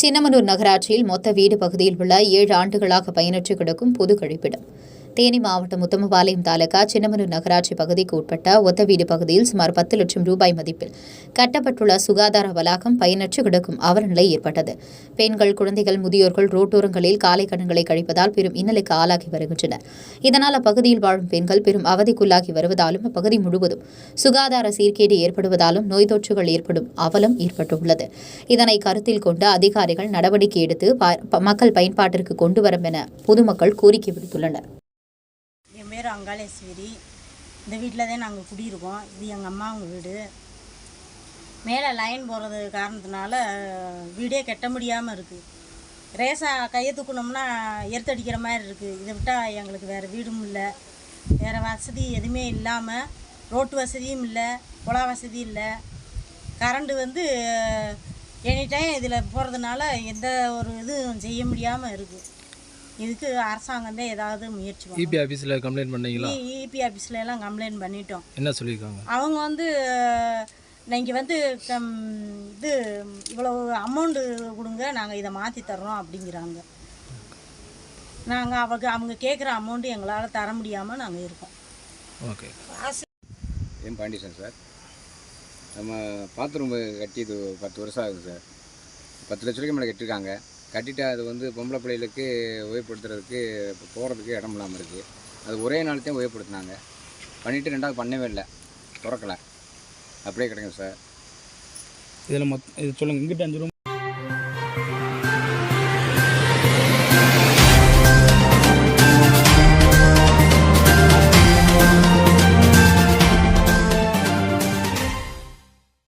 சின்னமனூர் நகராட்சியில் மொத்த வீடு பகுதியில் உள்ள 7 ஆண்டுகளாக பயனற்று கிடக்கும் பொது கழிப்பிடம். தேனி மாவட்டம் உத்தமபாளையம் தாலுகா சின்னமனூர் நகராட்சி பகுதிக்கு உட்பட்ட ஒத்த வீடு பகுதியில் சுமார் 10 லட்சம் ரூபாய் மதிப்பில் கட்டப்பட்டுள்ள சுகாதார வளாகம் பயனற்று கிடக்கும் அவலநிலை ஏற்பட்டது. பெண்கள், குழந்தைகள், முதியோர்கள் ரோட்டோரங்களில் காலை கடன்களை கழிப்பதால் பெரும் இன்னலுக்கு ஆளாகி வருகின்றனர். இதனால் அப்பகுதியில் வாழும் பெண்கள் பெரும் அவதிக்குள்ளாகி வருவதாலும் அப்பகுதி முழுவதும் சுகாதார சீர்கேடு ஏற்படுவதாலும் நோய் தொற்றுகள் ஏற்படும் அவலம் ஏற்பட்டுள்ளது. இதனை கருத்தில் கொண்டு அதிகாரிகள் நடவடிக்கை எடுத்து மக்கள் பயன்பாட்டிற்கு கொண்டு வரும் என பொதுமக்கள் கோரிக்கை விடுத்துள்ளனர். என் பேர் அங்காளேஸ்வரி. இந்த வீட்டில் தான் நாங்கள் குடியிருக்கோம். இது எங்கள் அம்மாவுங்க வீடு. மேலே லைன் போகிறது காரணத்தினால வீடே கட்ட முடியாமல் இருக்குது. ரேசாக கையை தூக்கணும்னா எர்த்தடிக்கிற மாதிரி இருக்குது. இதை விட்டால் எங்களுக்கு வேறு வீடும் இல்லை, வேறு வசதி எதுவுமே இல்லாமல், ரோட்டு வசதியும் இல்லை, குழா வசதி இல்லை. கரண்டு எனி டைம் இதில் போகிறதுனால எந்த ஒரு இதுவும் செய்ய முடியாமல் இருக்குது. இதுக்கு அரசாங்கம் தான் ஏதாவது முயற்சி இபி ஆஃபீஸில் கம்ப்ளைண்ட் பண்ணீங்களா? இபி ஆஃபீஸில் எல்லாம் கம்ப்ளைண்ட் பண்ணிட்டோம். என்ன சொல்லியிருக்காங்க? அவங்க நீங்கள் இது இவ்வளோ அமௌண்ட்டு கொடுங்க, நாங்கள் இதை மாற்றி தர்றோம் அப்படிங்கிறாங்க. நாங்கள் அவங்க கேட்குற அமௌண்ட்டு எங்களால் தர முடியாமல் நாங்கள் இருக்கோம். ஓகே. என் பாண்டியன் சார். நம்ம பாத்ரூம் கட்டி இது 10 வருஷம் ஆகுது சார். 10 லட்ச ரூபாய்க்கு மேலே கட்டியிருக்காங்க. கட்டிட்டு அது பொம்பளை பிள்ளைகளுக்கு உபயோகப்படுத்துறதுக்கு போகிறதுக்கு இடம் இல்லாமல் இருக்குது. அது ஒரே நாள்த்தையும் உபயோகப்படுத்தினாங்க. பண்ணிவிட்டு 2வது பண்ணவே இல்லை, திறக்கலை, அப்படியே கிடைக்கும் சார். இதில் இது சொல்லுங்கள். இங்கிட்ட 5 ரூம்